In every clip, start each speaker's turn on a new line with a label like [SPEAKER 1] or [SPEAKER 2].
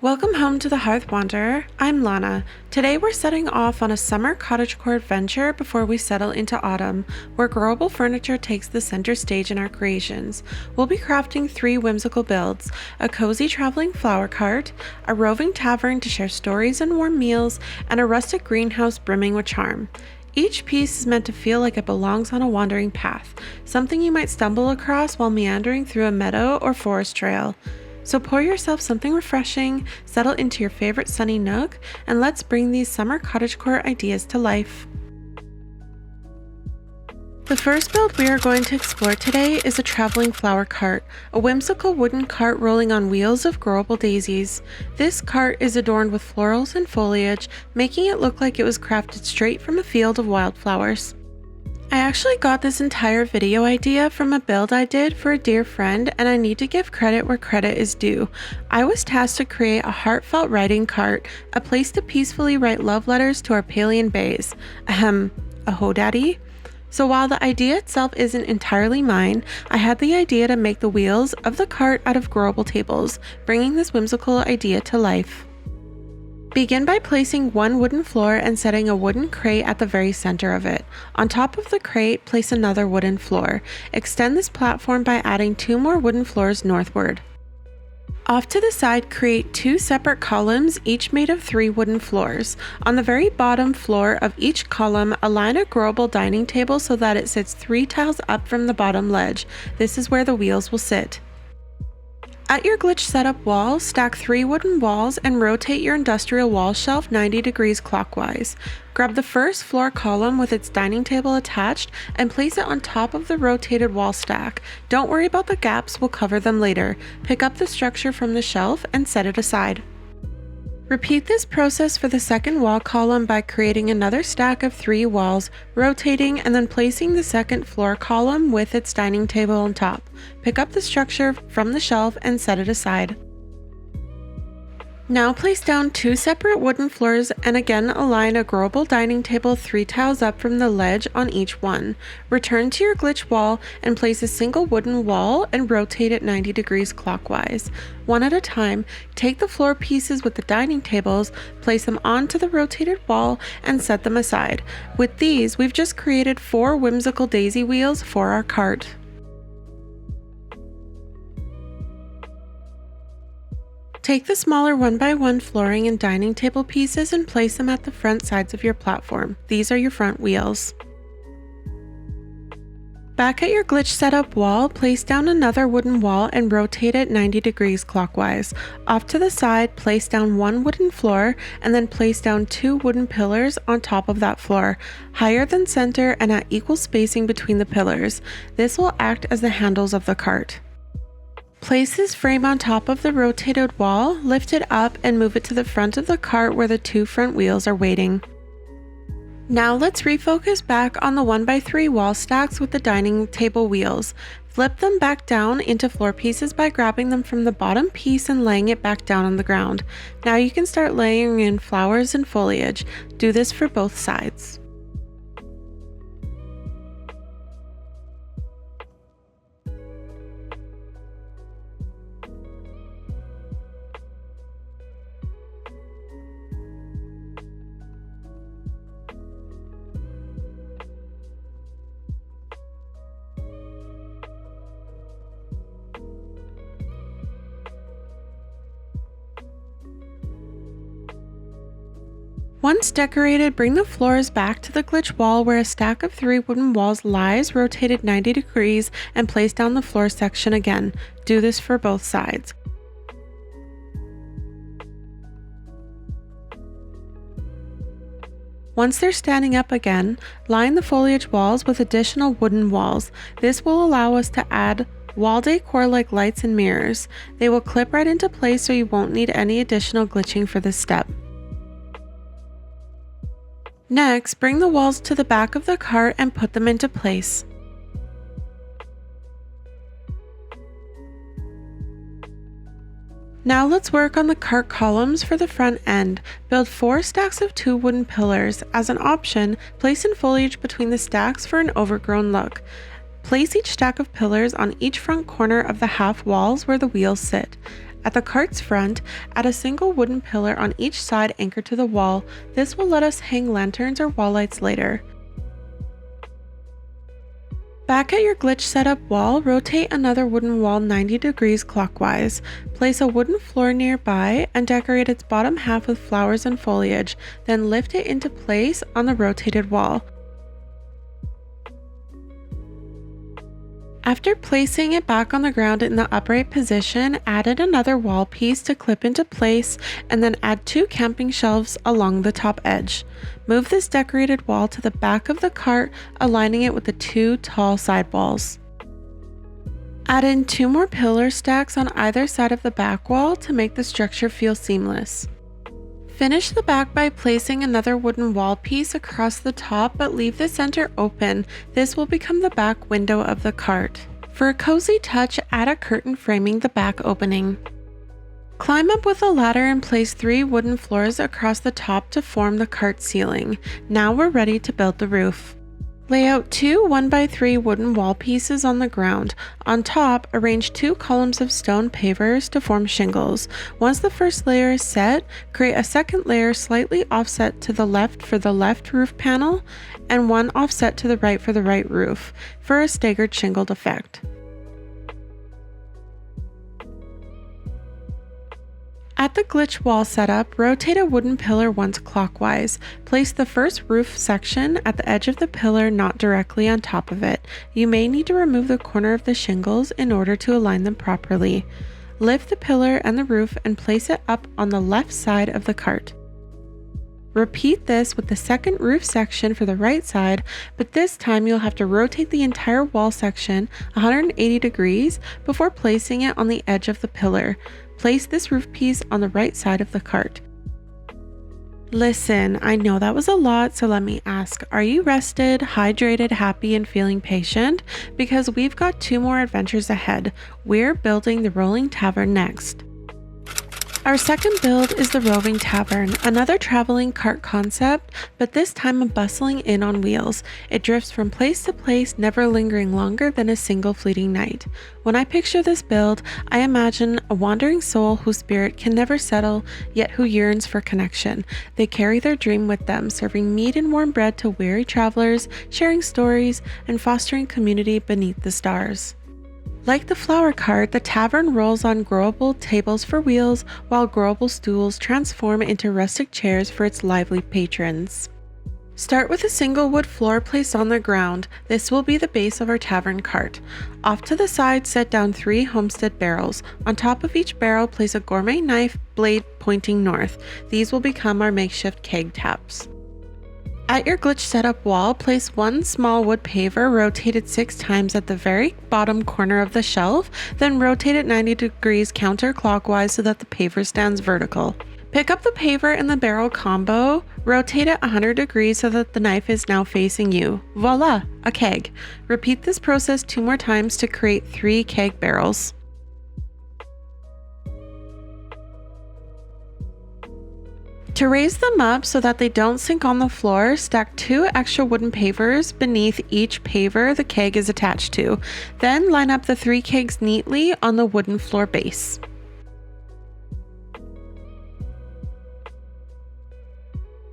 [SPEAKER 1] Welcome home to the Hearth Wanderer. I'm Lana. Today we're setting off on a summer cottagecore adventure before we settle into autumn, where growable furniture takes the center stage in our creations. We'll be crafting 3 whimsical builds: a cozy traveling flower cart, a roving tavern to share stories and warm meals, and a rustic greenhouse brimming with charm. Each piece is meant to feel like it belongs on a wandering path, something you might stumble across while meandering through a meadow or forest trail. So pour yourself something refreshing, settle into your favorite sunny nook, and let's bring these summer cottagecore ideas to life. The first build we are going to explore today is a traveling flower cart, a whimsical wooden cart rolling on wheels of growable daisies. This cart is adorned with florals and foliage, making it look like it was crafted straight from a field of wildflowers. I actually got this entire video idea from a build I did for a dear friend, and I need to give credit where credit is due. I was tasked to create a heartfelt writing cart, a place to peacefully write love letters to our Palian bays. A ho daddy? So while the idea itself isn't entirely mine, I had the idea to make the wheels of the cart out of growable tables, bringing this whimsical idea to life. Begin by placing one wooden floor and setting a wooden crate at the very center of it. On top of the crate, place another wooden floor. Extend this platform by adding 2 more wooden floors northward. Off to the side, create 2 separate columns, each made of 3 wooden floors. On the very bottom floor of each column, align a growable dining table so that it sits 3 tiles up from the bottom ledge. This is where the wheels will sit. At your glitch setup wall, stack 3 wooden walls and rotate your industrial wall shelf 90 degrees clockwise. Grab the first floor column with its dining table attached and place it on top of the rotated wall stack. Don't worry about the gaps, we'll cover them later. Pick up the structure from the shelf and set it aside. Repeat this process for the second wall column by creating another stack of 3 walls, rotating, and then placing the second floor column with its dining table on top. Pick up the structure from the shelf and set it aside. Now place down 2 separate wooden floors and again align a growable dining table 3 tiles up from the ledge on each one. Return to your glitch wall and place a single wooden wall and rotate it 90 degrees clockwise. One at a time, take the floor pieces with the dining tables, place them onto the rotated wall, and set them aside. With these, we've just created 4 whimsical daisy wheels for our cart. Take the smaller 1x1 flooring and dining table pieces and place them at the front sides of your platform. These are your front wheels. Back at your glitch setup wall, place down another wooden wall and rotate it 90 degrees clockwise. Off to the side, place down 1 wooden floor and then place down 2 wooden pillars on top of that floor, higher than center and at equal spacing between the pillars. This will act as the handles of the cart. Place this frame on top of the rotated wall, lift it up, and move it to the front of the cart where the 2 front wheels are waiting. Now let's refocus back on the 1x3 wall stacks with the dining table wheels. Flip them back down into floor pieces by grabbing them from the bottom piece and laying it back down on the ground. Now you can start layering in flowers and foliage. Do this for both sides. Once decorated, bring the floors back to the glitch wall where a stack of 3 wooden walls lies, rotated 90 degrees, and place down the floor section again. Do this for both sides. Once they're standing up again, line the foliage walls with additional wooden walls. This will allow us to add wall decor like lights and mirrors. They will clip right into place so you won't need any additional glitching for this step. Next, bring the walls to the back of the cart and put them into place. Now let's work on the cart columns for the front end. Build 4 stacks of 2 wooden pillars. As an option, place in foliage between the stacks for an overgrown look. Place each stack of pillars on each front corner of the half walls where the wheels sit. At the cart's front, add a single wooden pillar on each side anchored to the wall. This will let us hang lanterns or wall lights later. Back at your glitch setup wall, rotate another wooden wall 90 degrees clockwise. Place a wooden floor nearby and decorate its bottom half with flowers and foliage, then lift it into place on the rotated wall. After placing it back on the ground in the upright position, add another wall piece to clip into place and then add 2 camping shelves along the top edge. Move this decorated wall to the back of the cart, aligning it with the 2 tall side walls. Add in 2 more pillar stacks on either side of the back wall to make the structure feel seamless. Finish the back by placing another wooden wall piece across the top, but leave the center open. This will become the back window of the cart. For a cozy touch, add a curtain framing the back opening. Climb up with a ladder and place 3 wooden floors across the top to form the cart ceiling. Now we're ready to build the roof. Lay out 2 1x3 wooden wall pieces on the ground. On top, arrange 2 columns of stone pavers to form shingles. Once the first layer is set, create a second layer slightly offset to the left for the left roof panel, and one offset to the right for the right roof, for a staggered shingled effect. At the glitch wall setup, rotate a wooden pillar once clockwise. Place the first roof section at the edge of the pillar, not directly on top of it. You may need to remove the corner of the shingles in order to align them properly. Lift the pillar and the roof and place it up on the left side of the cart. Repeat this with the second roof section for the right side, but this time you'll have to rotate the entire wall section 180 degrees before placing it on the edge of the pillar. Place this roof piece on the right side of the cart. Listen, I know that was a lot, so let me ask, are you rested, hydrated, happy, and feeling patient? Because we've got 2 more adventures ahead. We're building the Rolling Tavern next. Our second build is the Roving Tavern, another traveling cart concept, but this time a bustling inn on wheels. It drifts from place to place, never lingering longer than a single fleeting night. When I picture this build, I imagine a wandering soul whose spirit can never settle, yet who yearns for connection. They carry their dream with them, serving mead and warm bread to weary travelers, sharing stories, and fostering community beneath the stars. Like the flower cart, the tavern rolls on growable tables for wheels, while growable stools transform into rustic chairs for its lively patrons. Start with a single wood floor placed on the ground. This will be the base of our tavern cart. Off to the side, set down 3 homestead barrels. On top of each barrel, place a gourmet knife blade pointing north. These will become our makeshift keg taps. At your glitch setup wall, place 1 small wood paver rotated 6 times at the very bottom corner of the shelf, then rotate it 90 degrees counterclockwise so that the paver stands vertical. Pick up the paver in the barrel combo, rotate it 100 degrees so that the knife is now facing you. Voila, a keg. Repeat this process 2 more times to create 3 keg barrels. To raise them up so that they don't sink on the floor, stack 2 extra wooden pavers beneath each paver the keg is attached to. Then line up the 3 kegs neatly on the wooden floor base.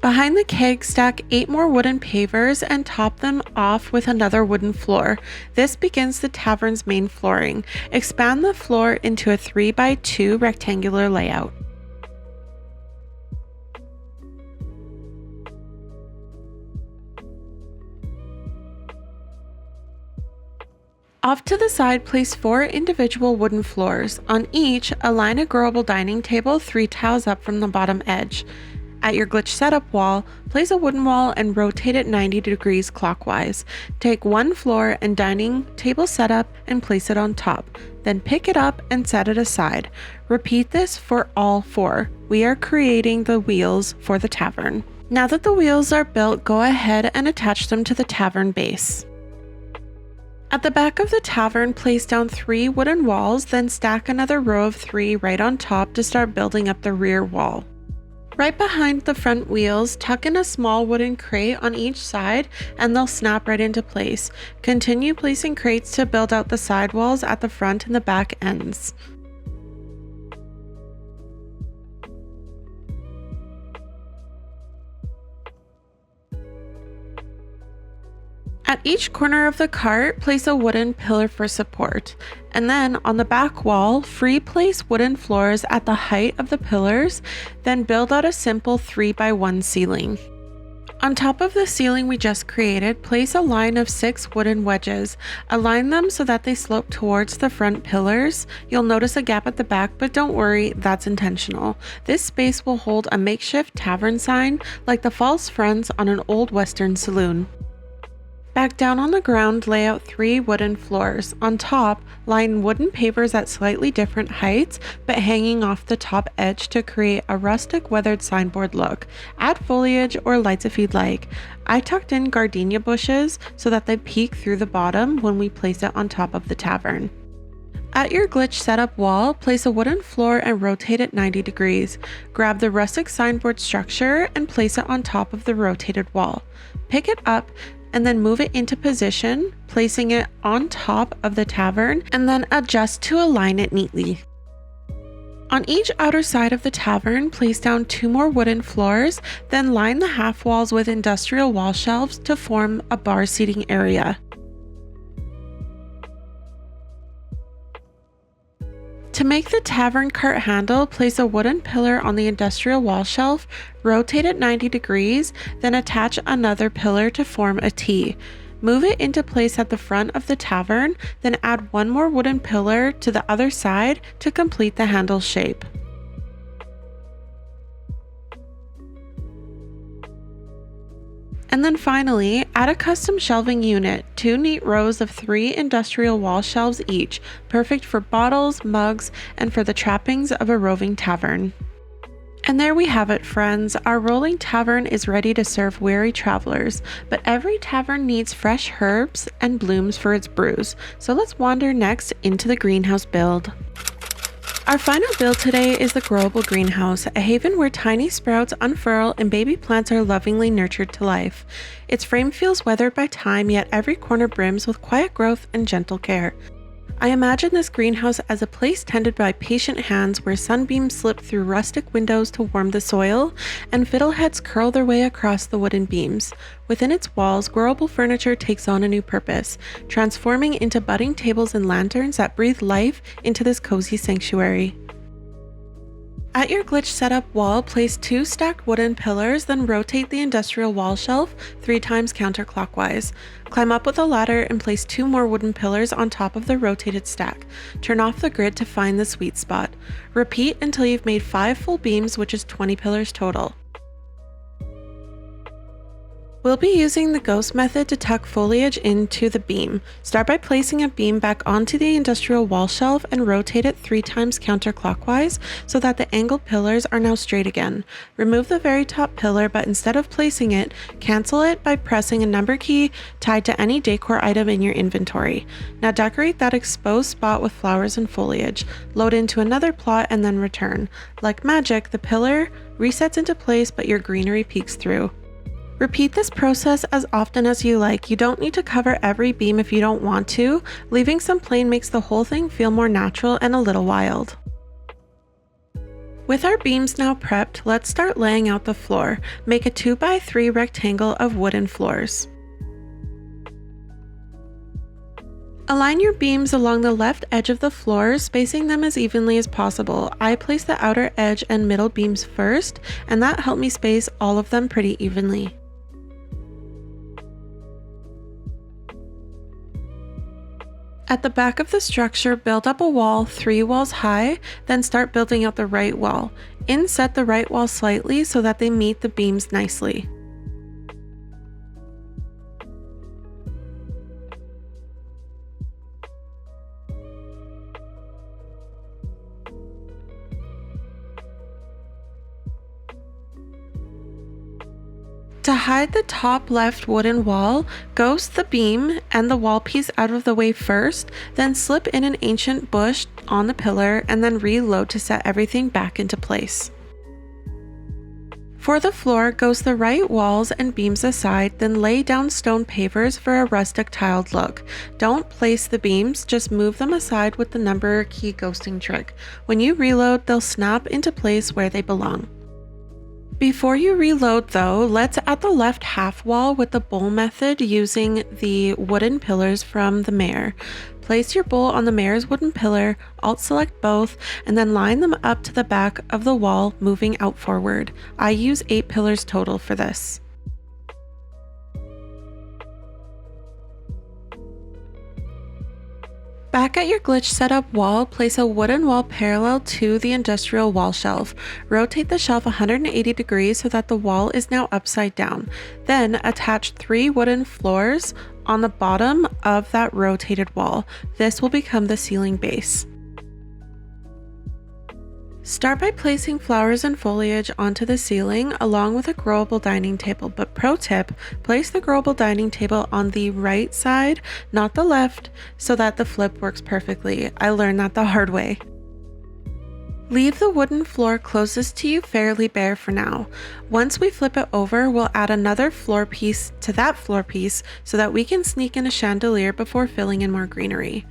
[SPEAKER 1] Behind the keg, stack 8 more wooden pavers and top them off with another wooden floor. This begins the tavern's main flooring. Expand the floor into a 3x2 rectangular layout. Off to the side, place 4 individual wooden floors. On each, align a growable dining table 3 tiles up from the bottom edge. At your glitch setup wall, place a wooden wall and rotate it 90 degrees clockwise. Take 1 floor and dining table setup and place it on top. Then pick it up and set it aside. Repeat this for all 4. We are creating the wheels for the tavern. Now that the wheels are built, go ahead and attach them to the tavern base. At the back of the tavern, place down 3 wooden walls, then stack another row of 3 right on top to start building up the rear wall. Right behind the front wheels, tuck in a small wooden crate on each side and they'll snap right into place. Continue placing crates to build out the side walls at the front and the back ends. At each corner of the cart, place a wooden pillar for support, and then on the back wall, free place wooden floors at the height of the pillars, then build out a simple 3x1 ceiling. On top of the ceiling we just created, place a line of 6 wooden wedges. Align them so that they slope towards the front pillars. You'll notice a gap at the back, but don't worry, that's intentional. This space will hold a makeshift tavern sign like the false fronts on an old Western saloon. Back down on the ground, lay out 3 wooden floors. On top, line wooden pavers at slightly different heights, but hanging off the top edge to create a rustic weathered signboard look. Add foliage or lights if you'd like. I tucked in gardenia bushes so that they peek through the bottom when we place it on top of the tavern. At your glitch setup wall, place a wooden floor and rotate it 90 degrees. Grab the rustic signboard structure and place it on top of the rotated wall. Pick it up and then move it into position, placing it on top of the tavern, and then adjust to align it neatly. On each outer side of the tavern, place down 2 more wooden floors, then line the half walls with industrial wall shelves to form a bar seating area. To make the tavern cart handle, place a wooden pillar on the industrial wall shelf, rotate it 90 degrees, then attach another pillar to form a T. Move it into place at the front of the tavern, then add 1 more wooden pillar to the other side to complete the handle shape. And then finally, add a custom shelving unit, 2 neat rows of 3 industrial wall shelves each, perfect for bottles, mugs, and for the trappings of a roving tavern. And there we have it, friends. Our rolling tavern is ready to serve weary travelers, but every tavern needs fresh herbs and blooms for its brews. So let's wander next into the greenhouse build. Our final build today is the growable greenhouse, a haven where tiny sprouts unfurl and baby plants are lovingly nurtured to life. Its frame feels weathered by time, yet every corner brims with quiet growth and gentle care. I imagine this greenhouse as a place tended by patient hands where sunbeams slip through rustic windows to warm the soil, and fiddleheads curl their way across the wooden beams. Within its walls, growable furniture takes on a new purpose, transforming into budding tables and lanterns that breathe life into this cozy sanctuary. At your glitch setup wall, place 2 stacked wooden pillars, then rotate the industrial wall shelf 3 times counterclockwise. Climb up with a ladder and place 2 more wooden pillars on top of the rotated stack. Turn off the grid to find the sweet spot. Repeat until you've made 5 full beams, which is 20 pillars total. We'll be using the ghost method to tuck foliage into the beam. Start by placing a beam back onto the industrial wall shelf and rotate it 3 times counterclockwise so that the angled pillars are now straight again. Remove the very top pillar, but instead of placing it, cancel it by pressing a number key tied to any decor item in your inventory. Now decorate that exposed spot with flowers and foliage. Load into another plot and then return. Like magic, the pillar resets into place, but your greenery peeks through. Repeat this process as often as you like. You don't need to cover every beam if you don't want to. Leaving some plain makes the whole thing feel more natural and a little wild. With our beams now prepped, let's start laying out the floor. Make a 2x3 rectangle of wooden floors. Align your beams along the left edge of the floor, spacing them as evenly as possible. I place the outer edge and middle beams first, and that helped me space all of them pretty evenly. At the back of the structure, build up a wall 3 walls high, then start building out the right wall. Inset the right wall slightly so that they meet the beams nicely. To hide the top left wooden wall, ghost the beam and the wall piece out of the way first, then slip in an ancient bush on the pillar and then reload to set everything back into place. For the floor, ghost the right walls and beams aside, then lay down stone pavers for a rustic tiled look. Don't place the beams, just move them aside with the number key ghosting trick. When you reload, they'll snap into place where they belong. Before you reload though, let's add the left half wall with the bowl method using the wooden pillars from the mare. Place your bowl on the mare's wooden pillar, alt select both, and then line them up to the back of the wall, moving out forward. I use 8 pillars total for this. Back at your glitch setup wall, place a wooden wall parallel to the industrial wall shelf. Rotate the shelf 180 degrees so that the wall is now upside down. Then attach 3 wooden floors on the bottom of that rotated wall. This will become the ceiling base. Start by placing flowers and foliage onto the ceiling along with a growable dining table, but pro tip, place the growable dining table on the right side, not the left, so that the flip works perfectly. I learned that the hard way. Leave the wooden floor closest to you fairly bare for now. Once we flip it over, we'll add another floor piece to that floor piece so that we can sneak in a chandelier before filling in more greenery.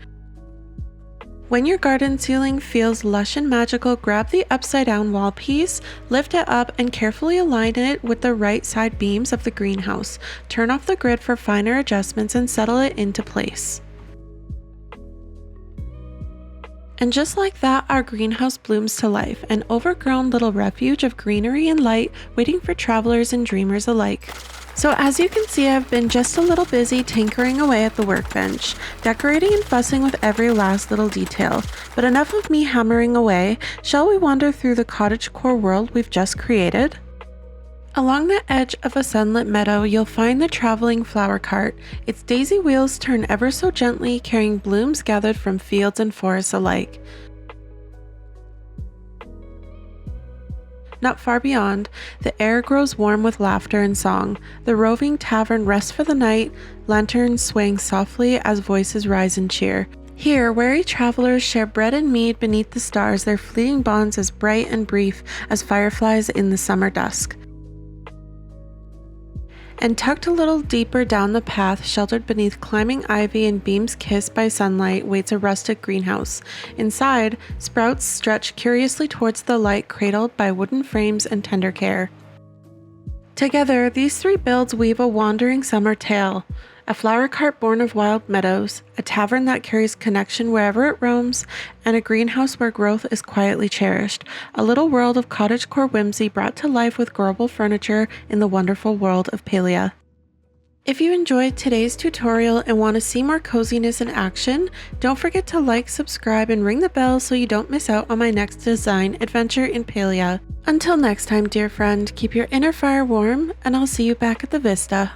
[SPEAKER 1] When your garden ceiling feels lush and magical, grab the upside down wall piece, lift it up, and carefully align it with the right side beams of the greenhouse. Turn off the grid for finer adjustments and settle it into place. And just like that, our greenhouse blooms to life, an overgrown little refuge of greenery and light waiting for travelers and dreamers alike. So as you can see, I've been just a little busy tinkering away at the workbench, decorating and fussing with every last little detail. But enough of me hammering away, shall we wander through the cottagecore world we've just created? Along the edge of a sunlit meadow, you'll find the traveling flower cart. Its daisy wheels turn ever so gently, carrying blooms gathered from fields and forests alike. Not far beyond, the air grows warm with laughter and song. The Roving Tavern rests for the night, lanterns swaying softly as voices rise and cheer. Here, weary travelers share bread and mead beneath the stars, their fleeting bonds as bright and brief as fireflies in the summer dusk. And tucked a little deeper down the path, sheltered beneath climbing ivy and beams kissed by sunlight, waits a rustic greenhouse. Inside, sprouts stretch curiously towards the light, cradled by wooden frames and tender care. Together, these 3 builds weave a wandering summer tale. A flower cart born of wild meadows, a tavern that carries connection wherever it roams, and a greenhouse where growth is quietly cherished. A little world of cottagecore whimsy brought to life with growable furniture in the wonderful world of Palia. If you enjoyed today's tutorial and want to see more coziness in action, don't forget to like, subscribe, and ring the bell so you don't miss out on my next design adventure in Palia. Until next time, dear friend, keep your inner fire warm, and I'll see you back at the Vista.